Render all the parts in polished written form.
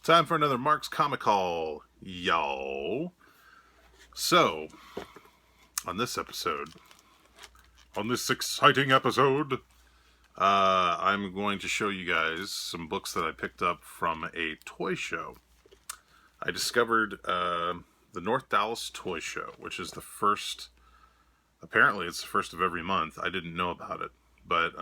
Time for another Mark's Comic Haul, y'all. So, on this exciting episode, I'm going to show you guys some books that I picked up from a toy show. I discovered the North Dallas Toy Show, which is the first, apparently it's the first of every month. I didn't know about it, but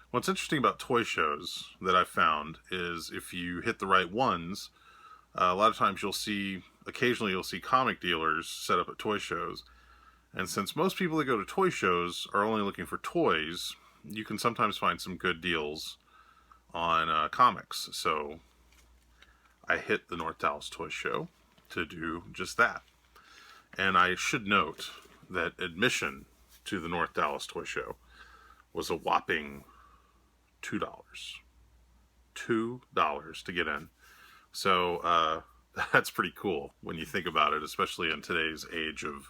what's interesting about toy shows that I've found is if you hit the right ones, a lot of times occasionally you'll see comic dealers set up at toy shows. And since most people that go to toy shows are only looking for toys, you can sometimes find some good deals on comics. So I hit the North Dallas Toy Show to do just that. And I should note that admission to the North Dallas Toy Show was a whopping $2. $2 to get in. So that's pretty cool when you think about it, especially in today's age of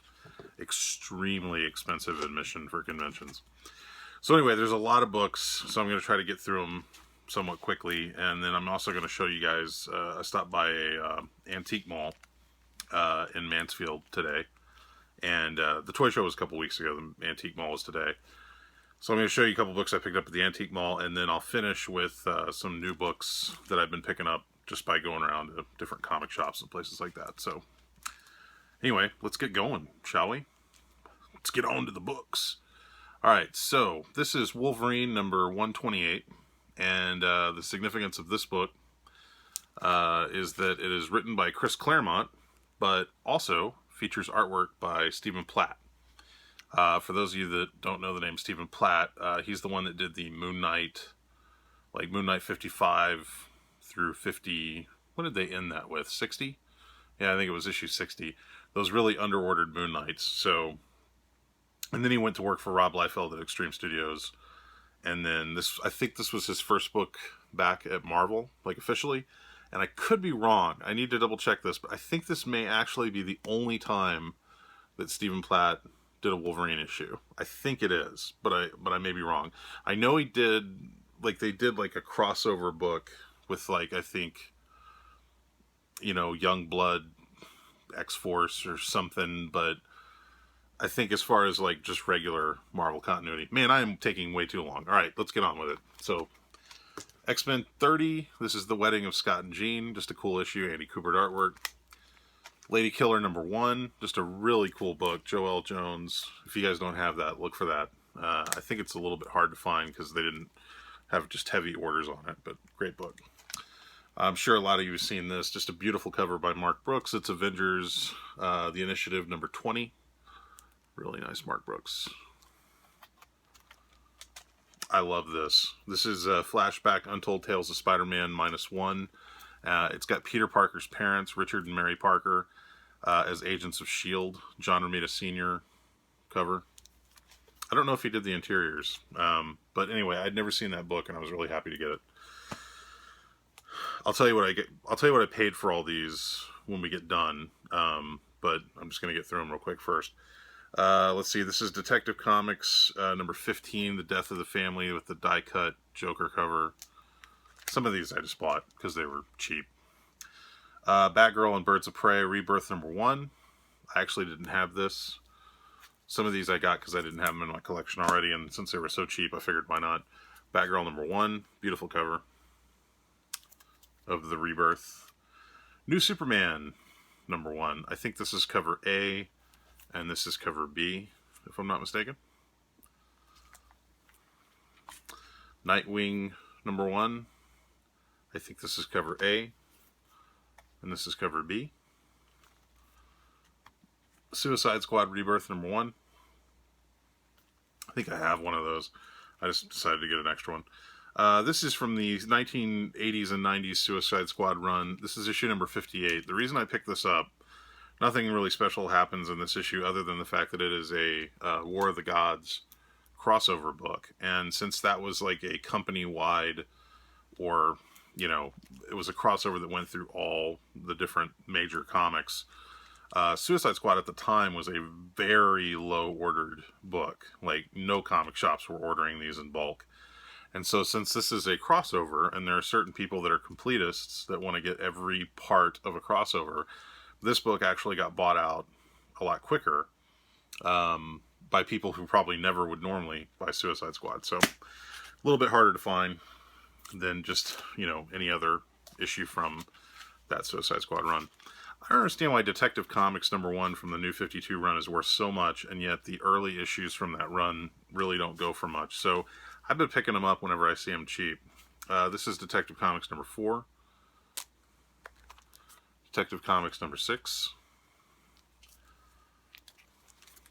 extremely expensive admission for conventions. So anyway, there's a lot of books, so I'm going to try to get through them somewhat quickly, and then I'm also going to show you guys, I stopped by a Antique Mall in Mansfield today, and the toy show was a couple weeks ago, the Antique Mall was today. So I'm going to show you a couple books I picked up at the Antique Mall, and then I'll finish with some new books that I've been picking up just by going around to different comic shops and places like that. So anyway, let's get going, shall we? Let's get on to the books. Alright, so this is Wolverine number 128, and the significance of this book is that it is written by Chris Claremont, but also features artwork by Stephen Platt. For those of you that don't know the name Stephen Platt, he's the one that did the Moon Knight 55 through 50. What did they end that with? 60? Yeah, I think it was issue 60. Those really underordered Moon Knights. So, and then he went to work for Rob Liefeld at Extreme Studios. And then I think this was his first book back at Marvel, officially. And I could be wrong. I need to double check this, but I think this may actually be the only time that Stephen Platt did a Wolverine issue. I think it is, but I may be wrong. I know he did, they did a crossover book with I think, Young Blood, X-Force or something, but I think as far as just regular Marvel continuity, man, I am taking way too long. All right, let's get on with it. So X-Men 30, this is The Wedding of Scott and Jean, just a cool issue, Andy Kubert artwork. Lady Killer number 1, just a really cool book, Joelle Jones. If you guys don't have that, look for that. I think it's a little bit hard to find because they didn't have just heavy orders on it, but great book. I'm sure a lot of you have seen this. Just a beautiful cover by Mark Brooks. It's Avengers, The Initiative number 20. Really nice Mark Brooks. I love this. This is Flashback Untold Tales of Spider-Man -1. It's got Peter Parker's parents, Richard and Mary Parker, as agents of S.H.I.E.L.D. John Romita Sr. cover. I don't know if he did the interiors, but anyway, I'd never seen that book, and I was really happy to get it. I'll tell you what I paid for all these when we get done, but I'm just going to get through them real quick first. Let's see, this is Detective Comics number 15, The Death of the Family, with the die-cut Joker cover. Some of these I just bought because they were cheap. Batgirl and Birds of Prey, Rebirth number 1. I actually didn't have this. Some of these I got because I didn't have them in my collection already, and since they were so cheap, I figured why not. Batgirl number 1, beautiful cover of the Rebirth. New Superman number 1. I think this is cover A, and this is cover B, if I'm not mistaken. Nightwing number 1. I think this is cover A, and this is cover B. Suicide Squad Rebirth number 1. I think I have one of those. I just decided to get an extra one. This is from the 1980s and 90s Suicide Squad run. This is issue number 58. The reason I picked this up, nothing really special happens in this issue other than the fact that it is a War of the Gods crossover book. And since that was a company-wide, or, it was a crossover that went through all the different major comics, Suicide Squad at the time was a very low-ordered book. No comic shops were ordering these in bulk. And so since this is a crossover, and there are certain people that are completists that want to get every part of a crossover, this book actually got bought out a lot quicker by people who probably never would normally buy Suicide Squad. So a little bit harder to find than just, any other issue from that Suicide Squad run. I don't understand why Detective Comics #1 from the New 52 run is worth so much, and yet the early issues from that run really don't go for much. So I've been picking them up whenever I see them cheap. This is Detective Comics #4, Detective Comics #6,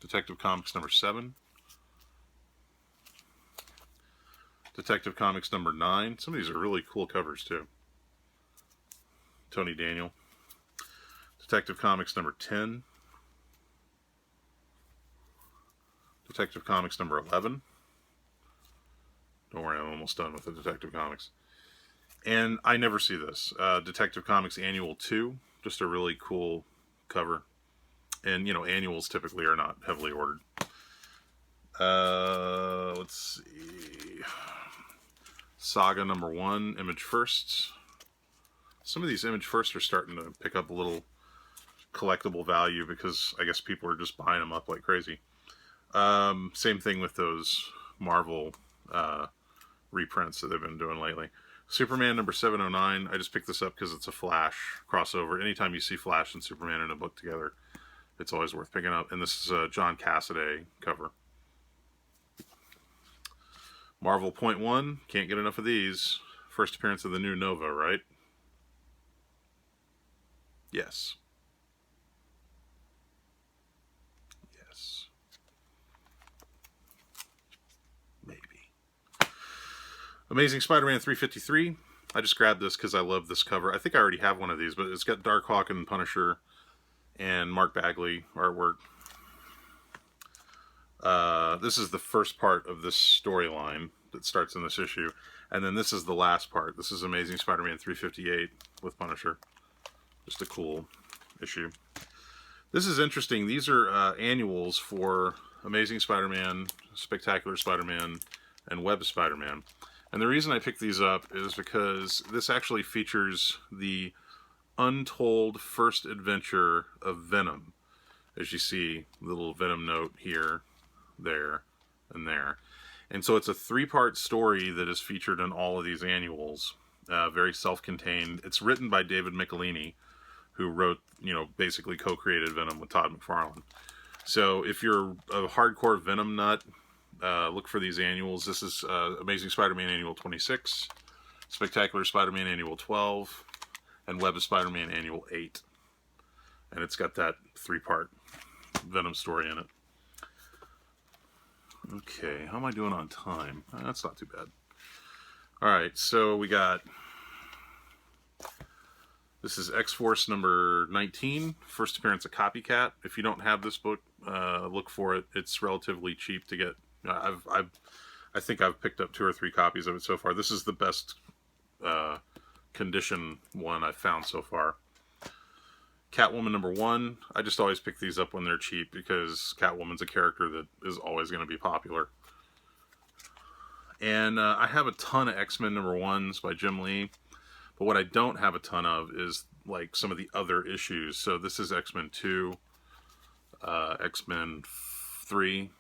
Detective Comics #7, Detective Comics #9. Some of these are really cool covers too. Tony Daniel. Detective Comics #10. Detective Comics #11. Don't worry, I'm almost done with the Detective Comics. And I never see this. Detective Comics Annual 2. Just a really cool cover. And, annuals typically are not heavily ordered. Let's see. Saga #1, Image First. Some of these Image First are starting to pick up a little collectible value because I guess people are just buying them up like crazy. Same thing with those Marvel reprints that they've been doing lately. Superman #709. I just picked this up because it's a Flash crossover. Anytime you see Flash and Superman in a book together, it's always worth picking up. And this is a John Cassaday cover. Marvel .1. Can't get enough of these. First appearance of the new Nova, right? Yes. Yes. Maybe. Amazing Spider-Man 353. I just grabbed this because I love this cover. I think I already have one of these, but it's got Darkhawk and Punisher and Mark Bagley artwork. This is the first part of this storyline that starts in this issue. And then this is the last part. This is Amazing Spider-Man 358 with Punisher. Just a cool issue. This is interesting. These are annuals for Amazing Spider-Man, Spectacular Spider-Man, and Web Spider-Man. And the reason I picked these up is because this actually features the untold first adventure of Venom. As you see, little Venom note here, there, and there. And so it's a 3-part story that is featured in all of these annuals. Very self-contained. It's written by David Michelini, who wrote, basically co-created Venom with Todd McFarlane. So if you're a hardcore Venom nut, look for these annuals. This is Amazing Spider-Man Annual 26, Spectacular Spider-Man Annual 12, and Web of Spider-Man Annual 8. And it's got that 3-part Venom story in it. Okay, how am I doing on time? That's not too bad. Alright, so we got... This is X-Force #19, first appearance of Copycat. If you don't have this book, look for it. It's relatively cheap to get. I think I've picked up 2 or 3 copies of it so far. This is the best condition one I've found so far. Catwoman #1. I just always pick these up when they're cheap because Catwoman's a character that is always going to be popular. And I have a ton of X-Men #1s by Jim Lee. But what I don't have a ton of is like some of the other issues. So this is X-Men 2, X-Men 3,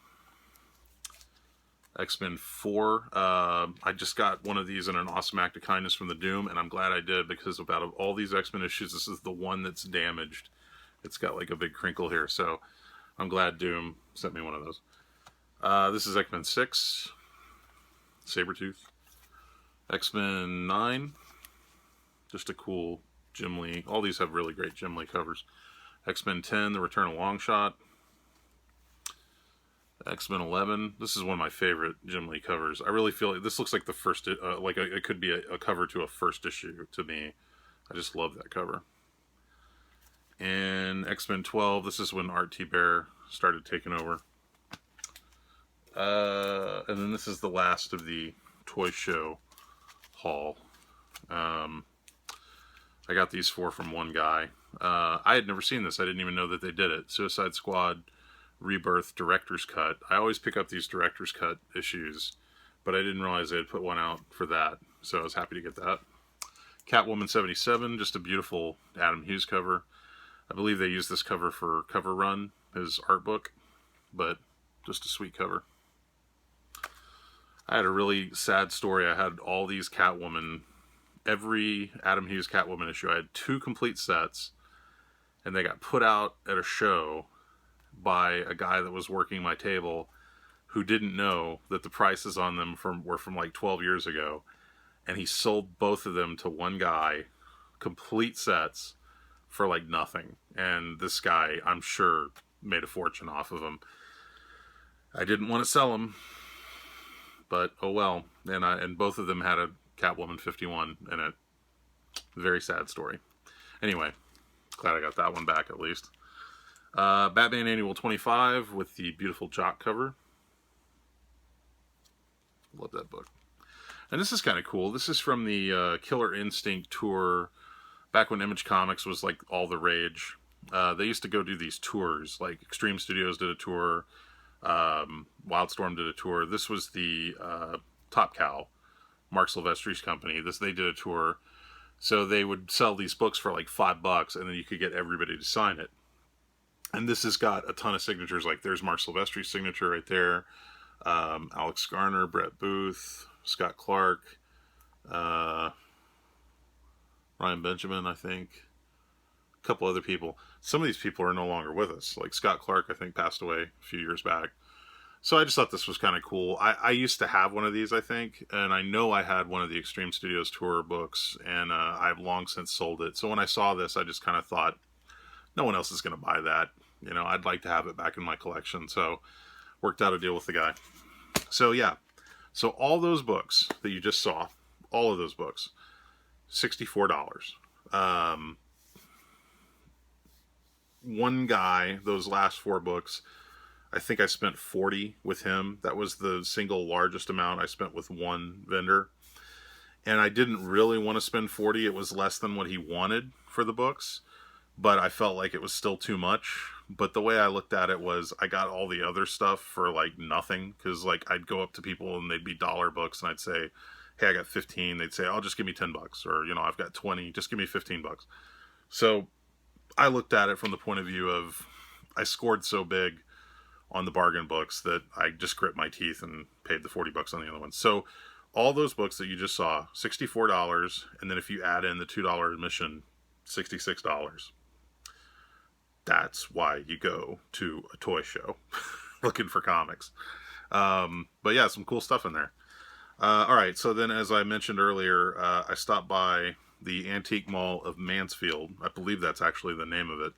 X-Men 4. I just got one of these in an awesome act of kindness from the Doom, and I'm glad I did because out of all these X-Men issues, this is the one that's damaged. It's got like a big crinkle here, so I'm glad Doom sent me one of those. This is X-Men 6, Sabretooth. X-Men 9. Just a cool Jim Lee. All these have really great Jim Lee covers. X-Men 10, The Return of Longshot. X-Men 11. This is one of my favorite Jim Lee covers. I really feel like this looks like the first, it could be a cover to a first issue to me. I just love that cover. And X-Men 12. This is when Art T. Bear started taking over. And then this is the last of the Toy Show haul. I got these 4 from one guy. I had never seen this. I didn't even know that they did it. Suicide Squad Rebirth Director's Cut. I always pick up these Director's Cut issues but I didn't realize they had put one out for that, so I was happy to get that. Catwoman 77, just a beautiful Adam Hughes cover. I believe they used this cover for Cover Run, his art book, but just a sweet cover. I had a really sad story. I had all these Catwoman, every Adam Hughes Catwoman issue. I had 2 complete sets, and they got put out at a show by a guy that was working my table who didn't know that the prices on them were from like 12 years ago. And he sold both of them to one guy, complete sets, for like nothing. And this guy, I'm sure, made a fortune off of them. I didn't want to sell them, but oh well. And both of them had a Catwoman 51 in it. Very sad story. Anyway, glad I got that one back at least. Batman Annual 25 with the beautiful Jock cover. Love that book. And this is kind of cool. This is from the Killer Instinct tour, back when Image Comics was like all the rage. They used to go do these tours, like Extreme Studios did a tour, Wildstorm did a tour. This was the Top Cow, Mark Silvestri's company. They did a tour. So they would sell these books for like $5, and then you could get everybody to sign it. And this has got a ton of signatures. Like there's Mark Silvestri's signature right there. Alex Garner, Brett Booth, Scott Clark, Ryan Benjamin, I think. A couple other people. Some of these people are no longer with us. Like Scott Clark, I think, passed away a few years back. So I just thought this was kind of cool. I used to have one of these, I think, and I know I had one of the Extreme Studios tour books, and I've long since sold it. So when I saw this, I just kind of thought, no one else is going to buy that. You know, I'd like to have it back in my collection. So worked out a deal with the guy. So yeah. So all those books that you just saw, all of those books, $64. One guy, those last 4 books, I think I spent $40 with him. That was the single largest amount I spent with one vendor. And I didn't really want to spend $40. It was less than what he wanted for the books, but I felt like it was still too much. But the way I looked at it was I got all the other stuff for like nothing, because like I'd go up to people and they'd be dollar books and I'd say, hey, I got 15. They'd say, oh, just give me $10, or, you know, I've got 20, just give me $15. So I looked at it from the point of view of I scored so big on the bargain books that I just grit my teeth and paid the $40 on the other ones. So all those books that you just saw, $64, and then if you add in the $2 admission, $66. That's why you go to a toy show looking for comics. But yeah, some cool stuff in there. All right, so then as I mentioned earlier, I stopped by the Antique Mall of Mansfield. I believe that's actually the name of it.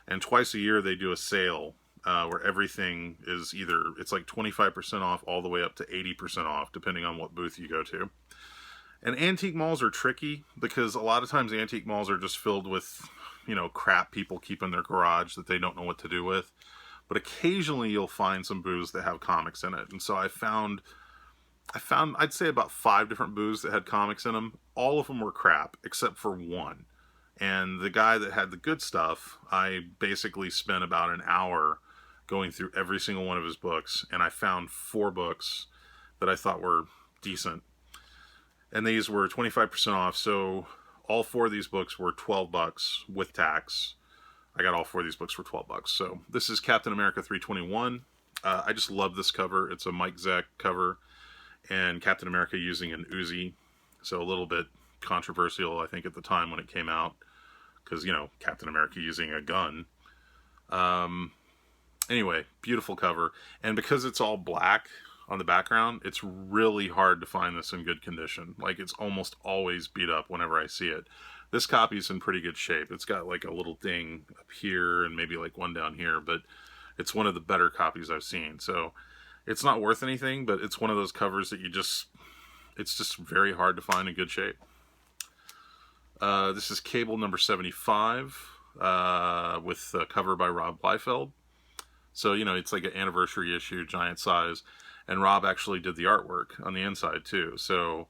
And twice a year they do a sale where everything is it's like 25% off all the way up to 80% off, depending on what booth you go to. And antique malls are tricky because a lot of times antique malls are just filled with, you know, crap people keep in their garage that they don't know what to do with. But occasionally you'll find some booths that have comics in it. And so I found I'd say about 5 different booths that had comics in them. All of them were crap except for one. And the guy that had the good stuff, I basically spent about an hour going through every single one of his books, and I found 4 books that I thought were decent. And these were 25% off, so all 4 of these books were $12 with tax. I got all 4 of these books for $12. So this is Captain America 321. I just love this cover. It's a Mike Zeck cover, and Captain America using an Uzi. So a little bit controversial, I think, at the time when it came out, because, you know, Captain America using a gun. Anyway, beautiful cover. And because it's all black on the background, it's really hard to find this in good condition. Like, it's almost always beat up whenever I see it. This copy's in pretty good shape. It's got like a little ding up here and maybe like one down here, but it's one of the better copies I've seen. So it's not worth anything, but it's one of those covers that it's just very hard to find in good shape. This is Cable number 75 with a cover by Rob Liefeld. So, you know, it's like an anniversary issue, giant size. And Rob actually did the artwork on the inside, too. So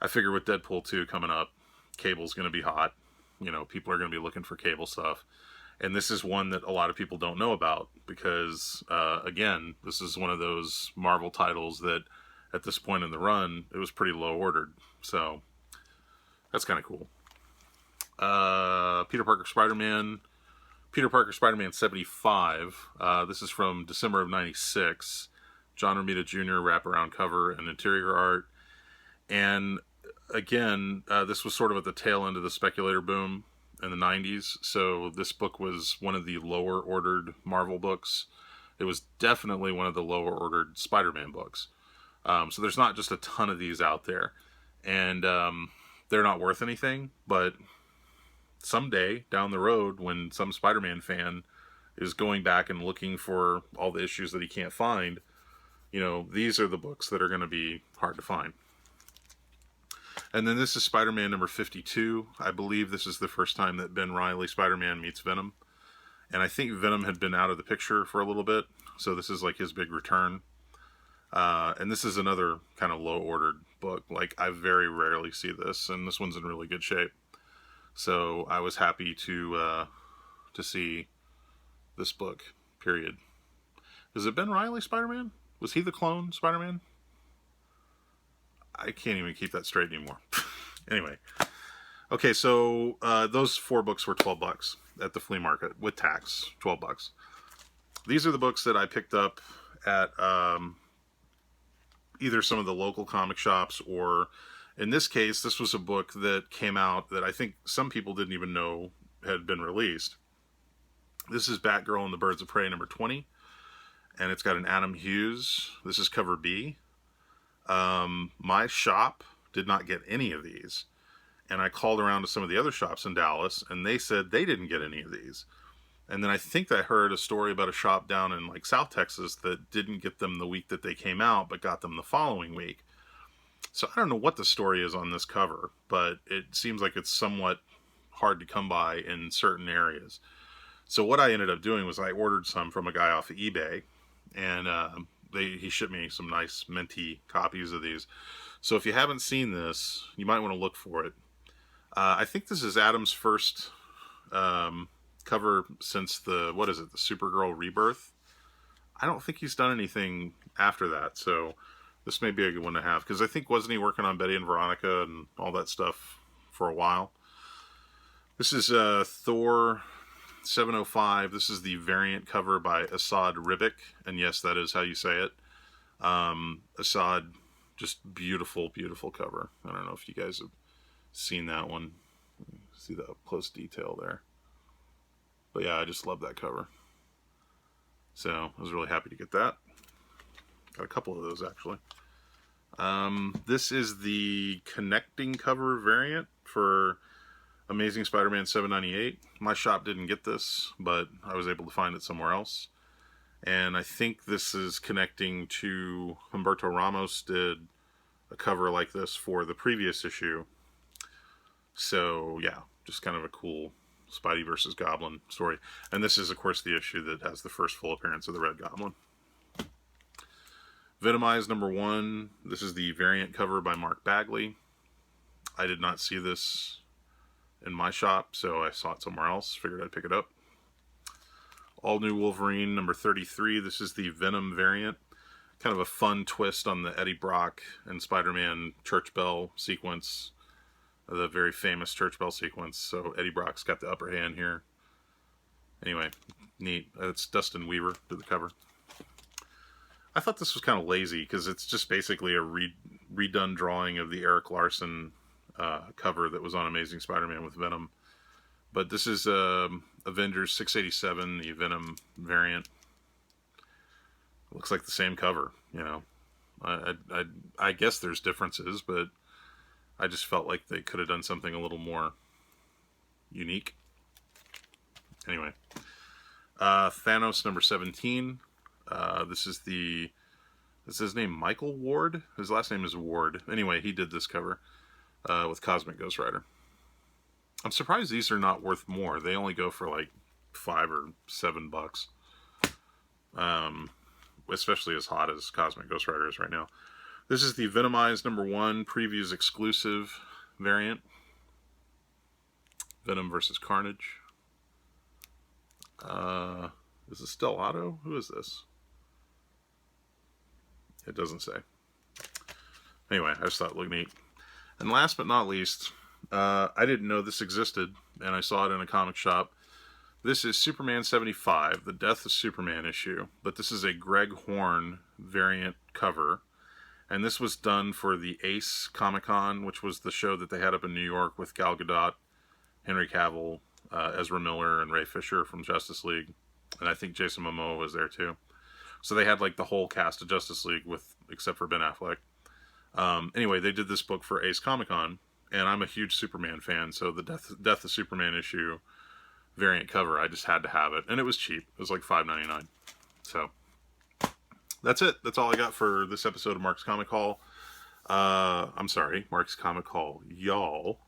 I figure with Deadpool 2 coming up, Cable's going to be hot. You know, people are going to be looking for Cable stuff. And this is one that a lot of people don't know about because, again, this is one of those Marvel titles that at this point in the run, it was pretty low ordered. So that's kind of cool. Peter Parker Spider-Man 75. This is from December of 96. John Romita Jr. wraparound cover and interior art. And again, this was sort of at the tail end of the speculator boom in the 90s. So this book was one of the lower ordered Marvel books. It was definitely one of the lower ordered Spider-Man books. So there's not just a ton of these out there. And they're not worth anything, but someday down the road, when some Spider-Man fan is going back and looking for all the issues that he can't find, you know, these are the books that are going to be hard to find. And then this is Spider-Man number 52. I believe this is the first time that Ben Reilly Spider-Man meets Venom. And I think Venom had been out of the picture for a little bit, so this is like his big return. And this is another kind of low-ordered book. Like, I very rarely see this, and this one's in really good shape. So I was happy to see this book, period. Is it Ben Reilly Spider-Man? Was he the clone Spider-Man? I can't even keep that straight anymore. Anyway. Okay, so those 4 books were $12 at the flea market with tax. $12. These are the books that I picked up at either some of the local comic shops, or in this case, this was a book that came out that I think some people didn't even know had been released. This is Batgirl and the Birds of Prey number 20, and it's got an Adam Hughes. This is cover B. My shop did not get any of these, and I called around to some of the other shops in Dallas, and they said they didn't get any of these. And then I think I heard a story about a shop down in like South Texas that didn't get them the week that they came out, but got them the following week. So I don't know what the story is on this cover, but it seems like it's somewhat hard to come by in certain areas. So what I ended up doing was I ordered some from a guy off of eBay, and he shipped me some nice minty copies of these. So if you haven't seen this, you might want to look for it. I think this is Adam's first cover since the Supergirl Rebirth. I don't think he's done anything after that, so this may be a good one to have, because I think, wasn't he working on Betty and Veronica and all that stuff for a while? This is Thor 705. This is the variant cover by Asad Ribic, and yes, that is how you say it. Asad, just beautiful, beautiful cover. I don't know if you guys have seen that one. See the up close detail there. But yeah, I just love that cover. So I was really happy to get that. Got a couple of those actually. This is the connecting cover variant for Amazing Spider-Man 798. My shop didn't get this, but I was able to find it somewhere else. And I think this is connecting to Humberto Ramos did a cover like this for the previous issue. So yeah, just kind of a cool Spidey versus Goblin story. And this is, of course, the issue that has the first full appearance of the Red Goblin. Venomized number 1. This is the variant cover by Mark Bagley. I did not see this in my shop, so I saw it somewhere else. Figured I'd pick it up. All New Wolverine number 33. This is the Venom variant. Kind of a fun twist on the Eddie Brock and Spider-Man church bell sequence. The very famous church bell sequence. So Eddie Brock's got the upper hand here. Anyway, neat. It's Dustin Weaver to the cover. I thought this was kind of lazy because it's just basically a redone drawing of the Eric Larson cover that was on Amazing Spider-Man with Venom. But this is Avengers 687, the Venom variant. It looks like the same cover, you know. I guess there's differences, but I just felt like they could have done something a little more unique. Anyway, Thanos number 17. This is his name, Michael Ward? His last name is Ward. Anyway, he did this cover with Cosmic Ghost Rider. I'm surprised these are not worth more. They only go for like $5 or $7. Especially as hot as Cosmic Ghost Rider is right now. This is the Venomized number 1 previews exclusive variant. Venom versus Carnage. Is this Stellato? Who is this? It doesn't say. Anyway, I just thought it looked neat. And last but not least, I didn't know this existed, and I saw it in a comic shop. This is Superman 75, the Death of Superman issue, but this is a Greg Horn variant cover. And this was done for the Ace Comic Con, which was the show that they had up in New York with Gal Gadot, Henry Cavill, Ezra Miller, and Ray Fisher from Justice League. And I think Jason Momoa was there too. So they had like the whole cast of Justice League except for Ben Affleck. Anyway, they did this book for Ace Comic Con, and I'm a huge Superman fan, so the Death of Superman issue variant cover, I just had to have it, and it was cheap. It was like $5.99. So that's it. That's all I got for this episode of Mark's Comic Hall. I'm sorry, Mark's Comic Hall, y'all.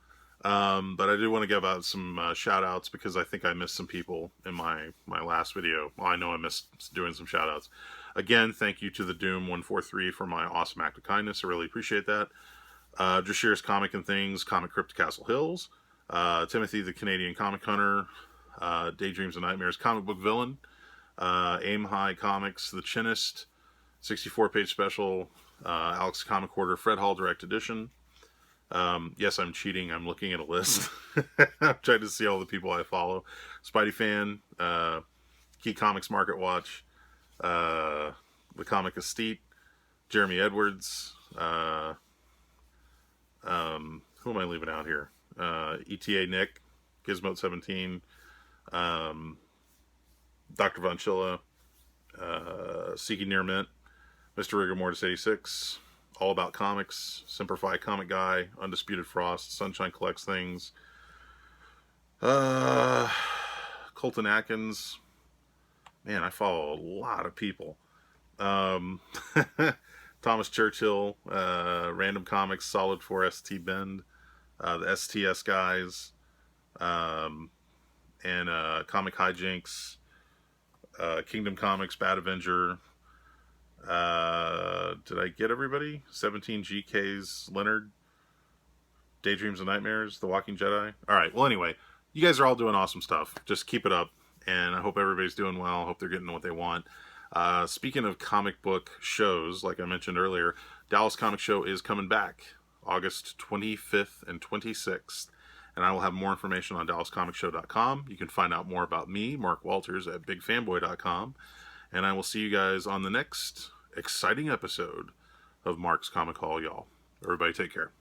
But I do want to give out some shout outs because I think I missed some people in my last video. Well, I know I missed doing some shout outs. Again, thank you to the Doom143 for my awesome act of kindness. I really appreciate that. Drashir's Comic and Things, Comic Crypt Castle Hills, Timothy the Canadian Comic Hunter, Daydreams and Nightmares Comic Book Villain, Aim High Comics, The Chinist, 64-page special, Alex Comic Quarter, Fred Hall Direct Edition. Yes, I'm cheating. I'm looking at a list. I'm trying to see all the people I follow. Spidey Fan, Key Comics Market Watch, The Comic Estate, Jeremy Edwards, who am I leaving out here? ETA Nick, Gizmo 17, Dr. Von Chilla, Seeking Near Mint, Mr. Rigor Mortis 86, All About Comics, Simplify Comic Guy, Undisputed Frost, Sunshine Collects Things, Colton Atkins. Man, I follow a lot of people. Thomas Churchill, Random Comics, Solid 4 ST Bend, the STS guys, and Comic Hijinks, Kingdom Comics, Bad Avenger. Did I get everybody? 17 GKs, Leonard, Daydreams and Nightmares, The Walking Jedi. Alright, well anyway, you guys are all doing awesome stuff. Just keep it up, and I hope everybody's doing well. I hope they're getting what they want. Speaking of comic book shows, like I mentioned earlier, Dallas Comic Show is coming back August 25th and 26th. And I will have more information on DallasComicShow.com. You can find out more about me, Mark Walters, at BigFanboy.com. And I will see you guys on the next exciting episode of Mark's Comic Hall, y'all. Everybody take care.